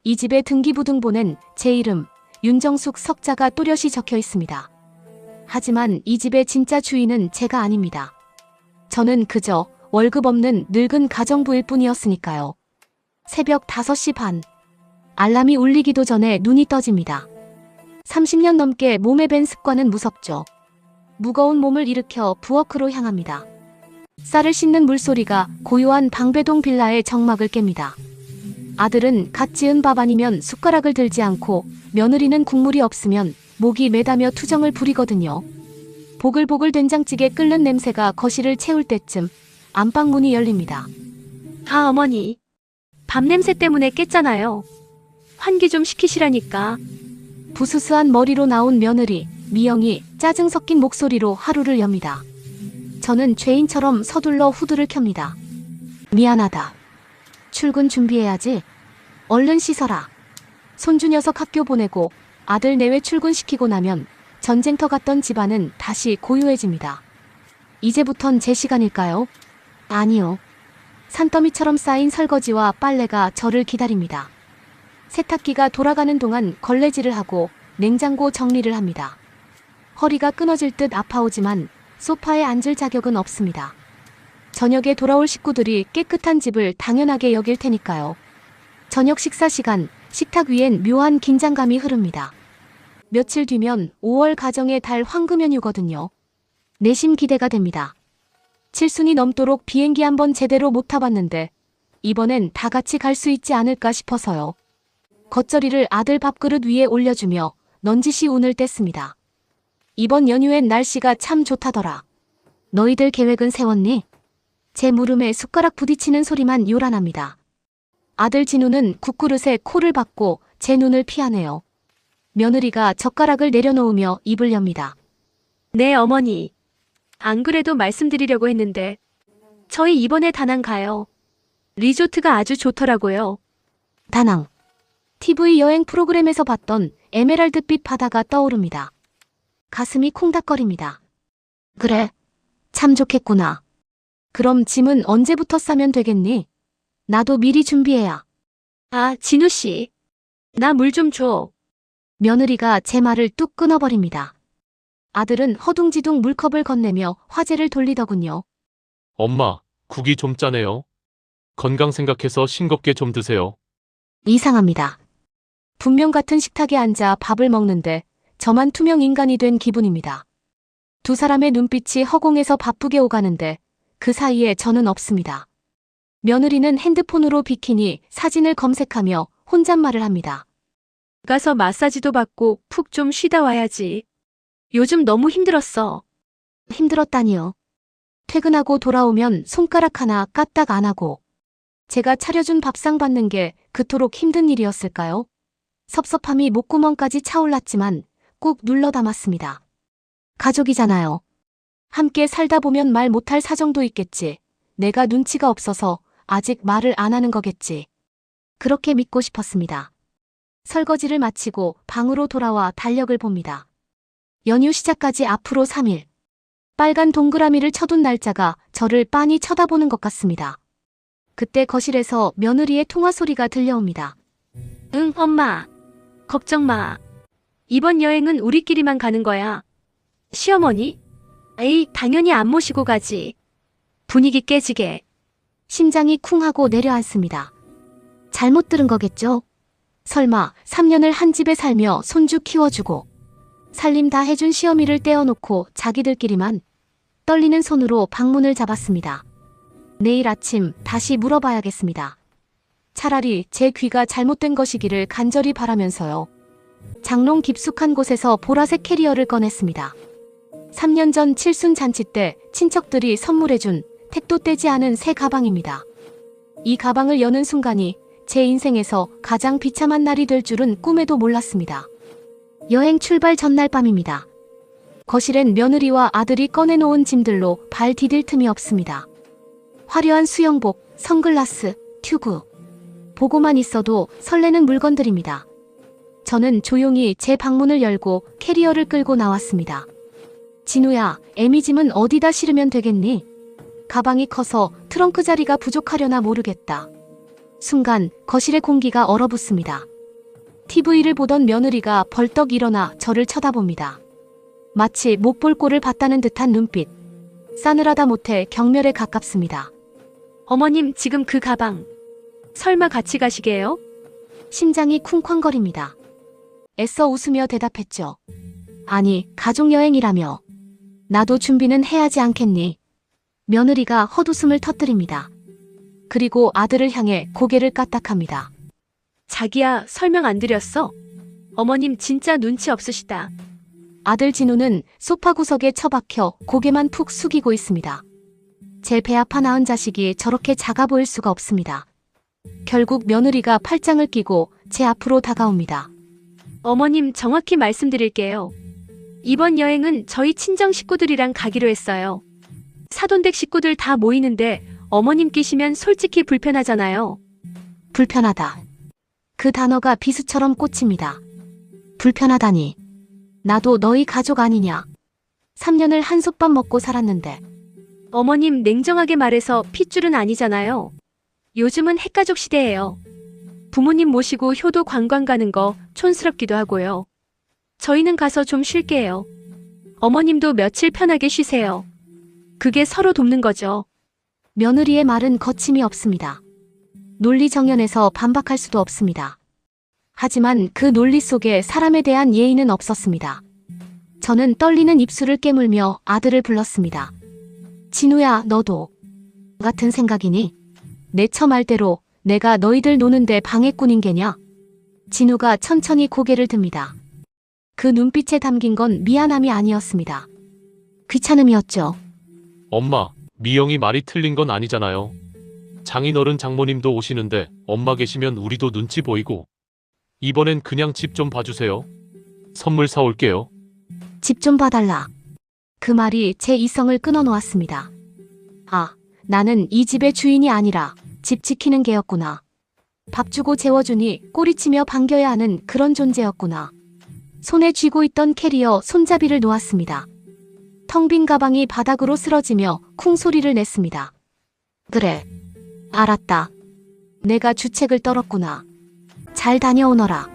이 집의 등기부등본엔 제 이름 윤정숙 석자가 또렷이 적혀 있습니다. 하지만 이 집의 진짜 주인은 제가 아닙니다. 저는 그저 월급 없는 늙은 가정부일 뿐이었으니까요. 새벽 5시 반. 알람이 울리기도 전에 눈이 떠집니다. 30년 넘게 몸에 밴 습관은 무섭죠. 무거운 몸을 일으켜 부엌으로 향합니다. 쌀을 씻는 물소리가 고요한 방배동 빌라의 정막을 깹니다. 아들은 갓 지은 밥 아니면 숟가락을 들지 않고 며느리는 국물이 없으면 목이 매다며 투정을 부리거든요. 보글보글 된장찌개 끓는 냄새가 거실을 채울 때쯤 안방 문이 열립니다. 아, 어머니. 밥 냄새 때문에 깼잖아요. 환기 좀 시키시라니까. 부스스한 머리로 나온 며느리 미영이 짜증 섞인 목소리로 하루를 엽니다. 저는 죄인처럼 서둘러 후드를 켭니다. 미안하다. 출근 준비해야지. 얼른 씻어라. 손주 녀석 학교 보내고 아들 내외 출근시키고 나면 전쟁터 갔던 집안은 다시 고요해집니다. 이제부턴 제 시간일까요? 아니요. 산더미처럼 쌓인 설거지와 빨래가 저를 기다립니다. 세탁기가 돌아가는 동안 걸레질을 하고 냉장고 정리를 합니다. 허리가 끊어질 듯 아파오지만 소파에 앉을 자격은 없습니다. 저녁에 돌아올 식구들이 깨끗한 집을 당연하게 여길 테니까요. 저녁 식사 시간, 식탁 위엔 묘한 긴장감이 흐릅니다. 며칠 뒤면 5월 가정의 달 황금 연휴거든요. 내심 기대가 됩니다. 7순이 넘도록 비행기 한번 제대로 못 타봤는데 이번엔 다 같이 갈 수 있지 않을까 싶어서요. 겉절이를 아들 밥그릇 위에 올려주며 넌지시 운을 뗐습니다. 이번 연휴엔 날씨가 참 좋다더라. 너희들 계획은 세웠니? 제 무릎에 숟가락 부딪히는 소리만 요란합니다. 아들 진우는 국그릇에 코를 박고 제 눈을 피하네요. 며느리가 젓가락을 내려놓으며 입을 엽니다. 네, 어머니. 안 그래도 말씀드리려고 했는데 저희 이번에 다낭 가요. 리조트가 아주 좋더라고요. 다낭. TV 여행 프로그램에서 봤던 에메랄드빛 바다가 떠오릅니다. 가슴이 콩닥거립니다. 그래, 참 좋겠구나. 그럼 짐은 언제부터 싸면 되겠니? 나도 미리 준비해야. 아, 진우 씨. 나 물 좀 줘. 며느리가 제 말을 뚝 끊어버립니다. 아들은 허둥지둥 물컵을 건네며 화제를 돌리더군요. 엄마, 국이 좀 짜네요. 건강 생각해서 싱겁게 좀 드세요. 이상합니다. 분명 같은 식탁에 앉아 밥을 먹는데 저만 투명 인간이 된 기분입니다. 두 사람의 눈빛이 허공에서 바쁘게 오가는데 그 사이에 저는 없습니다. 며느리는 핸드폰으로 비키니 사진을 검색하며 혼잣말을 합니다. 가서 마사지도 받고 푹 좀 쉬다 와야지. 요즘 너무 힘들었어. 힘들었다니요. 퇴근하고 돌아오면 손가락 하나 까딱 안 하고 제가 차려준 밥상 받는 게 그토록 힘든 일이었을까요? 섭섭함이 목구멍까지 차올랐지만 꾹 눌러 담았습니다. 가족이잖아요. 함께 살다 보면 말 못할 사정도 있겠지. 내가 눈치가 없어서 아직 말을 안 하는 거겠지. 그렇게 믿고 싶었습니다. 설거지를 마치고 방으로 돌아와 달력을 봅니다. 연휴 시작까지 앞으로 3일. 빨간 동그라미를 쳐둔 날짜가 저를 빤히 쳐다보는 것 같습니다. 그때 거실에서 며느리의 통화 소리가 들려옵니다. 응, 엄마. 걱정 마. 이번 여행은 우리끼리만 가는 거야. 시어머니? 에이, 당연히 안 모시고 가지. 분위기 깨지게. 심장이 쿵하고 내려앉습니다. 잘못 들은 거겠죠? 설마 3년을 한 집에 살며 손주 키워주고 살림 다 해준 시어미를 떼어놓고 자기들끼리만. 떨리는 손으로 방문을 잡았습니다. 내일 아침 다시 물어봐야겠습니다. 차라리 제 귀가 잘못된 것이기를 간절히 바라면서요. 장롱 깊숙한 곳에서 보라색 캐리어를 꺼냈습니다. 3년 전 칠순 잔치 때 친척들이 선물해준 택도 떼지 않은 새 가방입니다. 이 가방을 여는 순간이 제 인생에서 가장 비참한 날이 될 줄은 꿈에도 몰랐습니다. 여행 출발 전날 밤입니다. 거실엔 며느리와 아들이 꺼내놓은 짐들로 발 디딜 틈이 없습니다. 화려한 수영복, 선글라스, 튜브. 보고만 있어도 설레는 물건들입니다. 저는 조용히 제 방문을 열고 캐리어를 끌고 나왔습니다. 진우야, 애미 짐은 어디다 실으면 되겠니? 가방이 커서 트렁크 자리가 부족하려나 모르겠다. 순간 거실의 공기가 얼어붙습니다. TV를 보던 며느리가 벌떡 일어나 저를 쳐다봅니다. 마치 못 볼 꼴을 봤다는 듯한 눈빛. 싸늘하다 못해 경멸에 가깝습니다. 어머님, 지금 그 가방. 설마 같이 가시게요? 심장이 쿵쾅거립니다. 애써 웃으며 대답했죠. 아니, 가족여행이라며. 나도 준비는 해야지 않겠니? 며느리가 헛웃음을 터뜨립니다. 그리고 아들을 향해 고개를 까딱합니다. 자기야, 설명 안 드렸어? 어머님 진짜 눈치 없으시다. 아들 진우는 소파 구석에 처박혀 고개만 푹 숙이고 있습니다. 제 배 아파 낳은 자식이 저렇게 작아 보일 수가 없습니다. 결국 며느리가 팔짱을 끼고 제 앞으로 다가옵니다. 어머님, 정확히 말씀드릴게요. 이번 여행은 저희 친정 식구들이랑 가기로 했어요. 사돈댁 식구들 다 모이는데 어머님 끼시면 솔직히 불편하잖아요. 불편하다. 그 단어가 비수처럼 꽂힙니다. 불편하다니. 나도 너희 가족 아니냐. 3년을 한솥밥 먹고 살았는데. 어머님, 냉정하게 말해서 핏줄은 아니잖아요. 요즘은 핵가족 시대예요. 부모님 모시고 효도 관광 가는 거 촌스럽기도 하고요. 저희는 가서 좀 쉴게요. 어머님도 며칠 편하게 쉬세요. 그게 서로 돕는 거죠. 며느리의 말은 거침이 없습니다. 논리 정연에서 반박할 수도 없습니다. 하지만 그 논리 속에 사람에 대한 예의는 없었습니다. 저는 떨리는 입술을 깨물며 아들을 불렀습니다. 진우야, 너도 같은 생각이니? 내 처 말대로 내가 너희들 노는데 방해꾼인 게냐? 진우가 천천히 고개를 듭니다. 그 눈빛에 담긴 건 미안함이 아니었습니다. 귀찮음이었죠. 엄마, 미영이 말이 틀린 건 아니잖아요. 장인어른 장모님도 오시는데 엄마 계시면 우리도 눈치 보이고. 이번엔 그냥 집 좀 봐주세요. 선물 사올게요. 집 좀 봐달라. 그 말이 제 이성을 끊어놓았습니다. 아, 나는 이 집의 주인이 아니라 집 지키는 개였구나. 밥 주고 재워주니 꼬리치며 반겨야 하는 그런 존재였구나. 손에 쥐고 있던 캐리어 손잡이를 놓았습니다. 텅 빈 가방이 바닥으로 쓰러지며 쿵 소리를 냈습니다. 그래, 알았다. 내가 주책을 떨었구나. 잘 다녀오너라.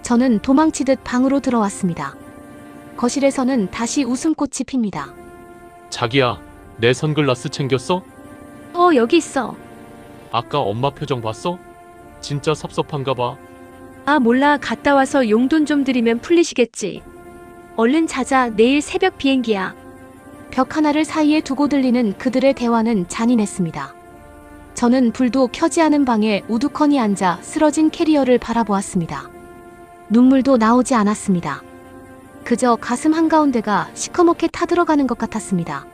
저는 도망치듯 방으로 들어왔습니다. 거실에서는 다시 웃음꽃이 핍니다. 자기야, 내 선글라스 챙겼어? 여기 있어. 아까 엄마 표정 봤어? 진짜 섭섭한가 봐. 아, 몰라. 갔다 와서 용돈 좀 드리면 풀리시겠지. 얼른 자자. 내일 새벽 비행기야. 벽 하나를 사이에 두고 들리는 그들의 대화는 잔인했습니다. 저는 불도 켜지 않은 방에 우두커니 앉아 쓰러진 캐리어를 바라보았습니다. 눈물도 나오지 않았습니다. 그저 가슴 한가운데가 시커멓게 타들어가는 것 같았습니다.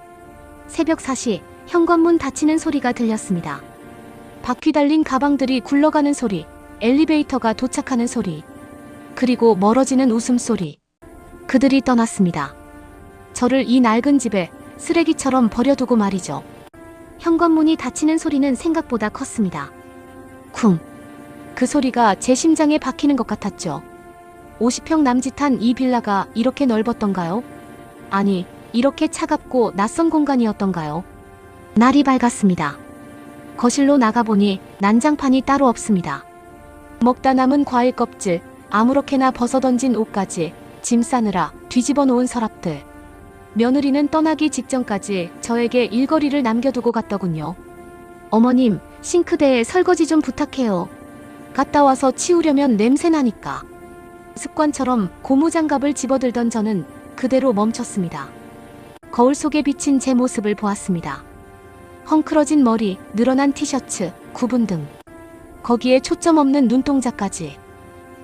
새벽 4시 현관문 닫히는 소리가 들렸습니다. 바퀴 달린 가방들이 굴러가는 소리, 엘리베이터가 도착하는 소리, 그리고 멀어지는 웃음소리. 그들이 떠났습니다. 저를 이 낡은 집에 쓰레기처럼 버려두고 말이죠. 현관문이 닫히는 소리는 생각보다 컸습니다. 쿵. 그 소리가 제 심장에 박히는 것 같았죠. 50평 남짓한 이 빌라가 이렇게 넓었던가요? 아니, 이렇게 차갑고 낯선 공간이었던가요? 날이 밝았습니다. 거실로 나가보니 난장판이 따로 없습니다. 먹다 남은 과일 껍질, 아무렇게나 벗어던진 옷까지 짐 싸느라 뒤집어 놓은 서랍들. 며느리는 떠나기 직전까지 저에게 일거리를 남겨두고 갔더군요. 어머님, 싱크대에 설거지 좀 부탁해요. 갔다 와서 치우려면 냄새 나니까. 습관처럼 고무장갑을 집어들던 저는 그대로 멈췄습니다. 거울 속에 비친 제 모습을 보았습니다. 헝클어진 머리, 늘어난 티셔츠, 구분 등. 거기에 초점 없는 눈동자까지.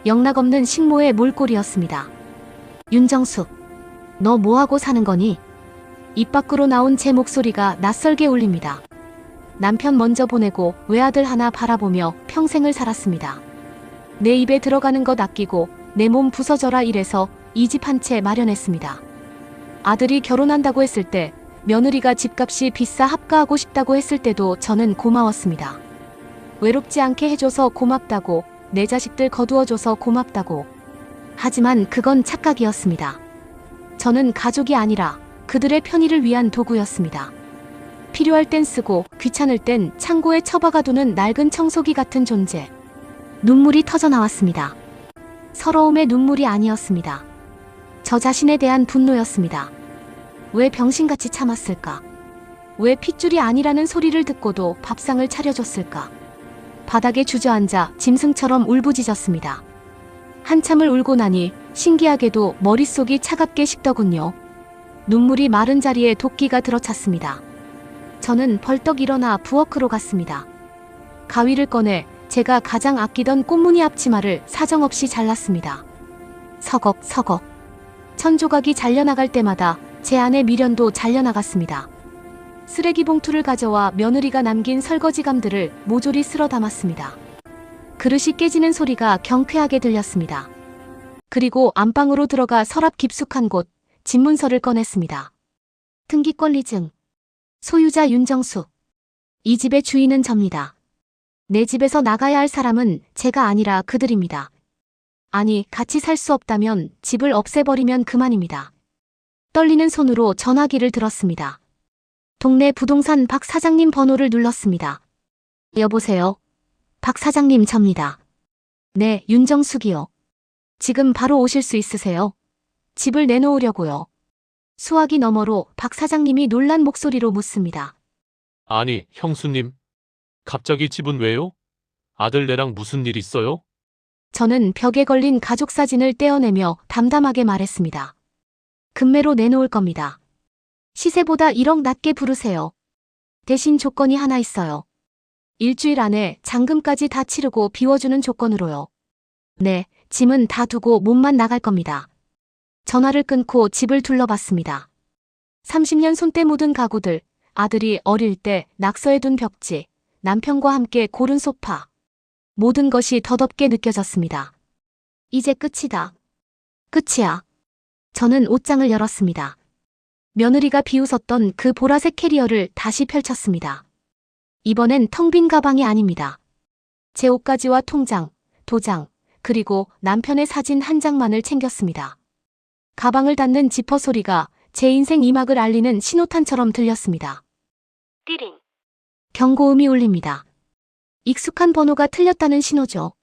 영락없는 식모의 몰골이었습니다. 윤정숙, 너 뭐하고 사는 거니? 입 밖으로 나온 제 목소리가 낯설게 울립니다. 남편 먼저 보내고 외아들 하나 바라보며 평생을 살았습니다. 내 입에 들어가는 것 아끼고 내 몸 부서져라 이래서 이 집 한 채 마련했습니다. 아들이 결혼한다고 했을 때, 며느리가 집값이 비싸 합가하고 싶다고 했을 때도 저는 고마웠습니다. 외롭지 않게 해줘서 고맙다고, 내 자식들 거두어줘서 고맙다고. 하지만 그건 착각이었습니다. 저는 가족이 아니라 그들의 편의를 위한 도구였습니다. 필요할 땐 쓰고 귀찮을 땐 창고에 처박아두는 낡은 청소기 같은 존재. 눈물이 터져 나왔습니다. 서러움의 눈물이 아니었습니다. 저 자신에 대한 분노였습니다. 왜 병신같이 참았을까? 왜 핏줄이 아니라는 소리를 듣고도 밥상을 차려줬을까? 바닥에 주저앉아 짐승처럼 울부짖었습니다. 한참을 울고 나니 신기하게도 머릿속이 차갑게 식더군요. 눈물이 마른 자리에 도끼가 들어찼습니다. 저는 벌떡 일어나 부엌으로 갔습니다. 가위를 꺼내 제가 가장 아끼던 꽃무늬 앞치마를 사정없이 잘랐습니다. 서걱서걱. 천조각이 잘려나갈 때마다 제 안의 미련도 잘려나갔습니다. 쓰레기 봉투를 가져와 며느리가 남긴 설거지감들을 모조리 쓸어 담았습니다. 그릇이 깨지는 소리가 경쾌하게 들렸습니다. 그리고 안방으로 들어가 서랍 깊숙한 곳 집문서를 꺼냈습니다. 등기권리증. 소유자 윤정숙. 이 집의 주인은 접니다. 내 집에서 나가야 할 사람은 제가 아니라 그들입니다. 아니, 같이 살 수 없다면 집을 없애버리면 그만입니다. 떨리는 손으로 전화기를 들었습니다. 동네 부동산 박 사장님 번호를 눌렀습니다. 여보세요? 박 사장님 접니다. 네, 윤정숙이요. 지금 바로 오실 수 있으세요? 집을 내놓으려고요. 수화기 너머로 박 사장님이 놀란 목소리로 묻습니다. 아니, 형수님. 갑자기 집은 왜요? 아들네랑 무슨 일 있어요? 저는 벽에 걸린 가족 사진을 떼어내며 담담하게 말했습니다. 금매로 내놓을 겁니다. 시세보다 1억 낮게 부르세요. 대신 조건이 하나 있어요. 일주일 안에 잔금까지 다 치르고 비워주는 조건으로요. 네, 짐은 다 두고 몸만 나갈 겁니다. 전화를 끊고 집을 둘러봤습니다. 30년 손때 묻은 가구들, 아들이 어릴 때 낙서해둔 벽지, 남편과 함께 고른 소파. 모든 것이 더덥게 느껴졌습니다. 이제 끝이다. 끝이야. 저는 옷장을 열었습니다. 며느리가 비웃었던 그 보라색 캐리어를 다시 펼쳤습니다. 이번엔 텅 빈 가방이 아닙니다. 제 옷가지와 통장, 도장, 그리고 남편의 사진 한 장만을 챙겼습니다. 가방을 닫는 지퍼 소리가 제 인생 이막을 알리는 신호탄처럼 들렸습니다. 띠링. 경고음이 울립니다. 익숙한 번호가 틀렸다는 신호죠.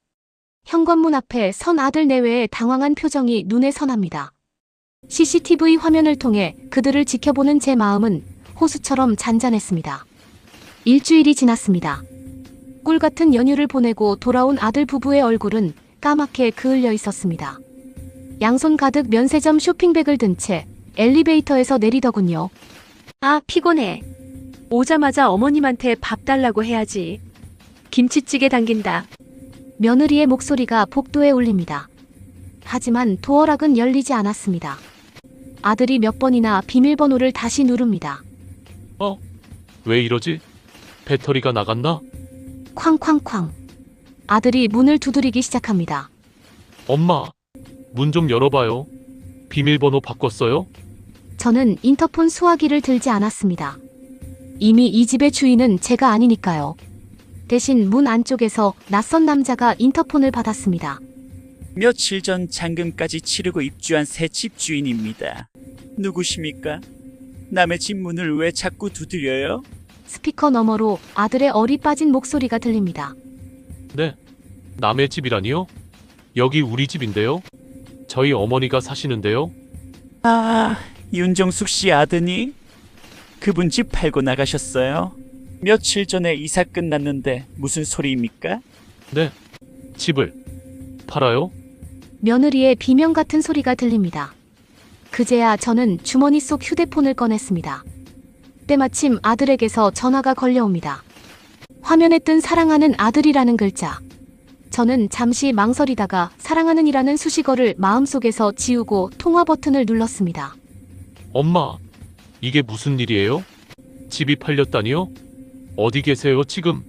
현관문 앞에 선 아들 내외의 당황한 표정이 눈에 선합니다. CCTV 화면을 통해 그들을 지켜보는 제 마음은 호수처럼 잔잔했습니다. 일주일이 지났습니다. 꿀 같은 연휴를 보내고 돌아온 아들 부부의 얼굴은 까맣게 그을려 있었습니다. 양손 가득 면세점 쇼핑백을 든 채 엘리베이터에서 내리더군요. 아, 피곤해. 오자마자 어머님한테 밥 달라고 해야지. 김치찌개 당긴다. 며느리의 목소리가 복도에 울립니다. 하지만 도어락은 열리지 않았습니다. 아들이 몇 번이나 비밀번호를 다시 누릅니다. 왜 이러지? 배터리가 나갔나? 쾅쾅쾅. 아들이 문을 두드리기 시작합니다. 엄마, 문 좀 열어봐요. 비밀번호 바꿨어요? 저는 인터폰 수화기를 들지 않았습니다. 이미 이 집의 주인은 제가 아니니까요. 대신 문 안쪽에서 낯선 남자가 인터폰을 받았습니다. 며칠 전 잔금까지 치르고 입주한 새 집 주인입니다. 누구십니까? 남의 집 문을 왜 자꾸 두드려요? 스피커 너머로 아들의 어리 빠진 목소리가 들립니다. 네. 남의 집이라니요? 여기 우리 집인데요? 저희 어머니가 사시는데요? 아, 윤정숙 씨 아드니? 그분 집 팔고 나가셨어요? 며칠 전에 이사 끝났는데 무슨 소리입니까? 네. 집을 팔아요? 며느리의 비명 같은 소리가 들립니다. 그제야 저는 주머니 속 휴대폰을 꺼냈습니다. 때마침 아들에게서 전화가 걸려옵니다. 화면에 뜬 사랑하는 아들이라는 글자. 저는 잠시 망설이다가 사랑하는이라는 수식어를 마음속에서 지우고 통화 버튼을 눌렀습니다. 엄마, 이게 무슨 일이에요? 집이 팔렸다니요? 어디 계세요, 지금?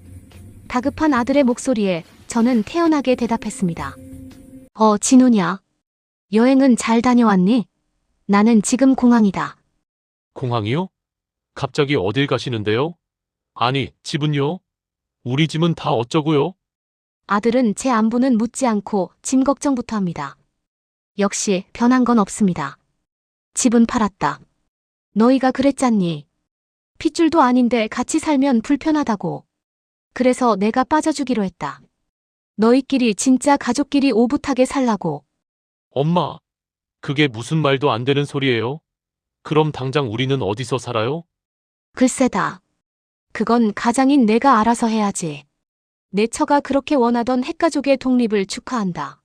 다급한 아들의 목소리에 저는 태연하게 대답했습니다. 진우냐? 여행은 잘 다녀왔니? 나는 지금 공항이다. 공항이요? 갑자기 어딜 가시는데요? 아니, 집은요? 우리 집은 다 어쩌고요? 아들은 제 안부는 묻지 않고 짐 걱정부터 합니다. 역시 변한 건 없습니다. 집은 팔았다. 너희가 그랬잖니. 핏줄도 아닌데 같이 살면 불편하다고. 그래서 내가 빠져주기로 했다. 너희끼리 진짜 가족끼리 오붓하게 살라고. 엄마, 그게 무슨 말도 안 되는 소리예요? 그럼 당장 우리는 어디서 살아요? 글쎄다. 그건 가장인 내가 알아서 해야지. 내 처가 그렇게 원하던 핵가족의 독립을 축하한다.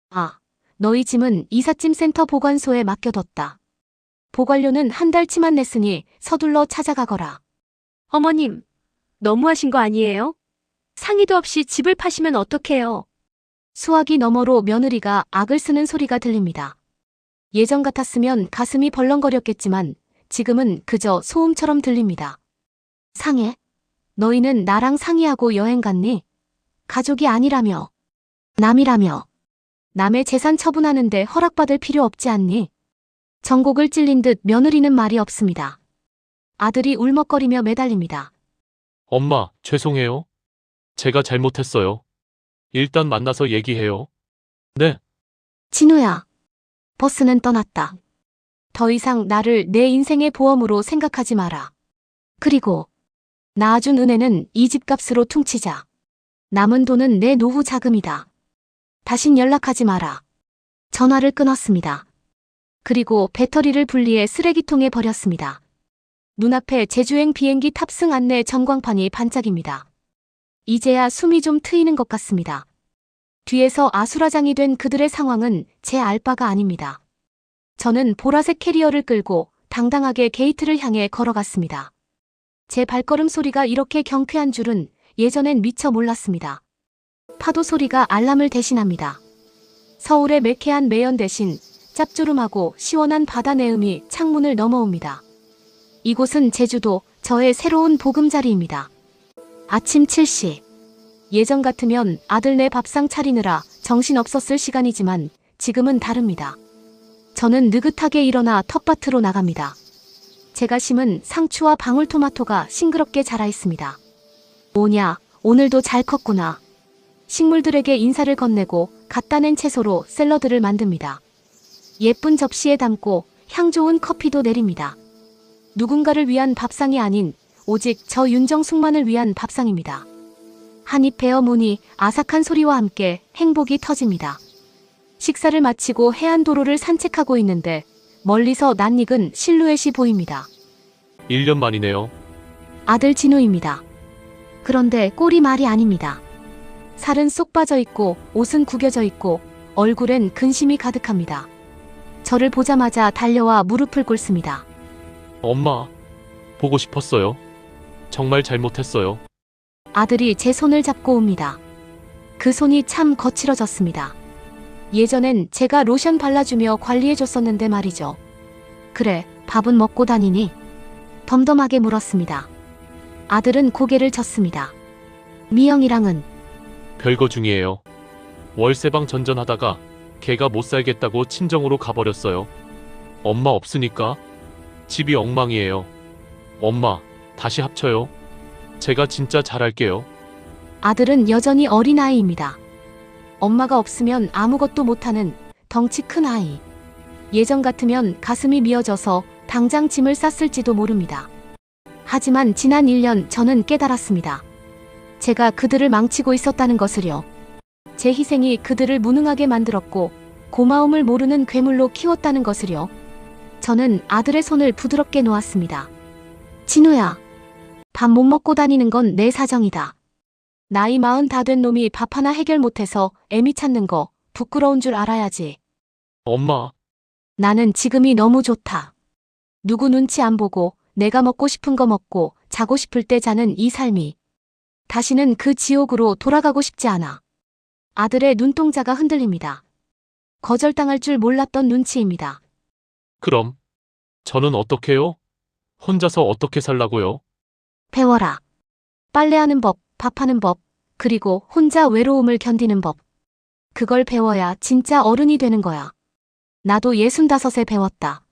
아, 너희 짐은 이삿짐센터 보관소에 맡겨뒀다. 보관료는 한 달치만 냈으니 서둘러 찾아가거라. 어머님, 너무하신 거 아니에요? 상의도 없이 집을 파시면 어떡해요? 수화기 너머로 며느리가 악을 쓰는 소리가 들립니다. 예전 같았으면 가슴이 벌렁거렸겠지만 지금은 그저 소음처럼 들립니다. 상해? 너희는 나랑 상의하고 여행 갔니? 가족이 아니라며. 남이라며. 남의 재산 처분하는데 허락받을 필요 없지 않니? 전곡을 찔린 듯 며느리는 말이 없습니다. 아들이 울먹거리며 매달립니다. 엄마, 죄송해요. 제가 잘못했어요. 일단 만나서 얘기해요. 네, 진우야. 버스는 떠났다. 더 이상 나를 내 인생의 보험으로 생각하지 마라. 그리고 낳아준 은혜는 이 집값으로 퉁치자. 남은 돈은 내 노후 자금이다. 다신 연락하지 마라. 전화를 끊었습니다. 그리고 배터리를 분리해 쓰레기통에 버렸습니다. 눈앞에 제주행 비행기 탑승 안내 전광판이 반짝입니다. 이제야 숨이 좀 트이는 것 같습니다. 뒤에서 아수라장이 된 그들의 상황은 제 알 바가 아닙니다. 저는 보라색 캐리어를 끌고 당당하게 게이트를 향해 걸어갔습니다. 제 발걸음 소리가 이렇게 경쾌한 줄은 예전엔 미처 몰랐습니다. 파도 소리가 알람을 대신합니다. 서울의 매캐한 매연 대신 짭조름하고 시원한 바다 내음이 창문을 넘어옵니다. 이곳은 제주도, 저의 새로운 보금자리입니다. 아침 7시. 예전 같으면 아들네 밥상 차리느라 정신없었을 시간이지만 지금은 다릅니다. 저는 느긋하게 일어나 텃밭으로 나갑니다. 제가 심은 상추와 방울토마토가 싱그럽게 자라 있습니다. 뭐냐, 오늘도 잘 컸구나. 식물들에게 인사를 건네고 갖다 낸 채소로 샐러드를 만듭니다. 예쁜 접시에 담고 향 좋은 커피도 내립니다. 누군가를 위한 밥상이 아닌 오직 저 윤정숙만을 위한 밥상입니다. 한입 베어 무니 아삭한 소리와 함께 행복이 터집니다. 식사를 마치고 해안도로를 산책하고 있는데 멀리서 낯익은 실루엣이 보입니다. 1년 만이네요. 아들 진우입니다. 그런데 꼴이 말이 아닙니다. 살은 쏙 빠져 있고 옷은 구겨져 있고 얼굴엔 근심이 가득합니다. 저를 보자마자 달려와 무릎을 꿇습니다. 엄마, 보고 싶었어요. 정말 잘못했어요. 아들이 제 손을 잡고 옵니다. 그 손이 참 거칠어졌습니다. 예전엔 제가 로션 발라주며 관리해줬었는데 말이죠. 그래, 밥은 먹고 다니니? 덤덤하게 물었습니다. 아들은 고개를 젓습니다. 미영이랑은? 별거 중이에요. 월세방 전전하다가 걔가 못 살겠다고 친정으로 가버렸어요. 엄마 없으니까 집이 엉망이에요. 엄마, 다시 합쳐요. 제가 진짜 잘할게요. 아들은 여전히 어린아이입니다. 엄마가 없으면 아무것도 못하는 덩치 큰 아이. 예전 같으면 가슴이 미어져서 당장 짐을 쌌을지도 모릅니다. 하지만 지난 1년 저는 깨달았습니다. 제가 그들을 망치고 있었다는 것을요. 제 희생이 그들을 무능하게 만들었고 고마움을 모르는 괴물로 키웠다는 것을요. 저는 아들의 손을 부드럽게 놓았습니다. 진우야, 밥 못 먹고 다니는 건 내 사정이다. 나이 40 다 된 놈이 밥 하나 해결 못해서 애미 찾는 거 부끄러운 줄 알아야지. 엄마, 나는 지금이 너무 좋다. 누구 눈치 안 보고 내가 먹고 싶은 거 먹고 자고 싶을 때 자는 이 삶이. 다시는 그 지옥으로 돌아가고 싶지 않아. 아들의 눈동자가 흔들립니다. 거절당할 줄 몰랐던 눈치입니다. 그럼 저는 어떡해요? 혼자서 어떻게 살라고요? 배워라. 빨래하는 법, 밥하는 법, 그리고 혼자 외로움을 견디는 법. 그걸 배워야 진짜 어른이 되는 거야. 나도 65에 배웠다.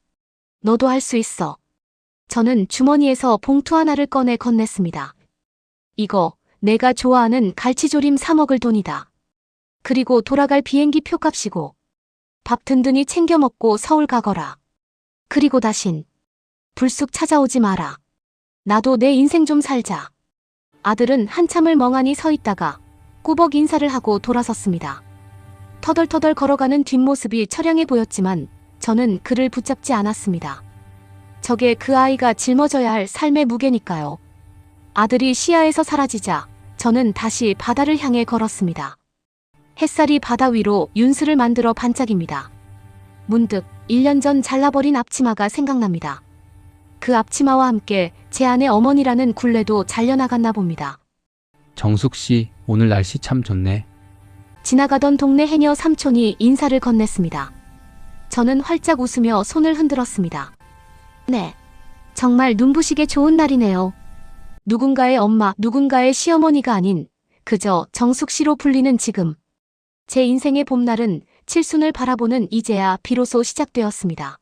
너도 할 수 있어. 저는 주머니에서 봉투 하나를 꺼내 건넸습니다. 이거 내가 좋아하는 갈치조림 사 먹을 돈이다. 그리고 돌아갈 비행기 표값이고 밥 든든히 챙겨 먹고 서울 가거라. 그리고 다신 불쑥 찾아오지 마라. 나도 내 인생 좀 살자. 아들은 한참을 멍하니 서 있다가 꾸벅 인사를 하고 돌아섰습니다. 터덜터덜 걸어가는 뒷모습이 처량해 보였지만 저는 그를 붙잡지 않았습니다. 저게 그 아이가 짊어져야 할 삶의 무게니까요. 아들이 시야에서 사라지자 저는 다시 바다를 향해 걸었습니다. 햇살이 바다 위로 윤슬을 만들어 반짝입니다. 문득 1년 전 잘라버린 앞치마가 생각납니다. 그 앞치마와 함께 제 아내 어머니라는 굴레도 잘려나갔나 봅니다. 정숙 씨, 오늘 날씨 참 좋네. 지나가던 동네 해녀 삼촌이 인사를 건넸습니다. 저는 활짝 웃으며 손을 흔들었습니다. 네, 정말 눈부시게 좋은 날이네요. 누군가의 엄마, 누군가의 시어머니가 아닌 그저 정숙 씨로 불리는 지금. 제 인생의 봄날은 칠순을 바라보는 이제야 비로소 시작되었습니다.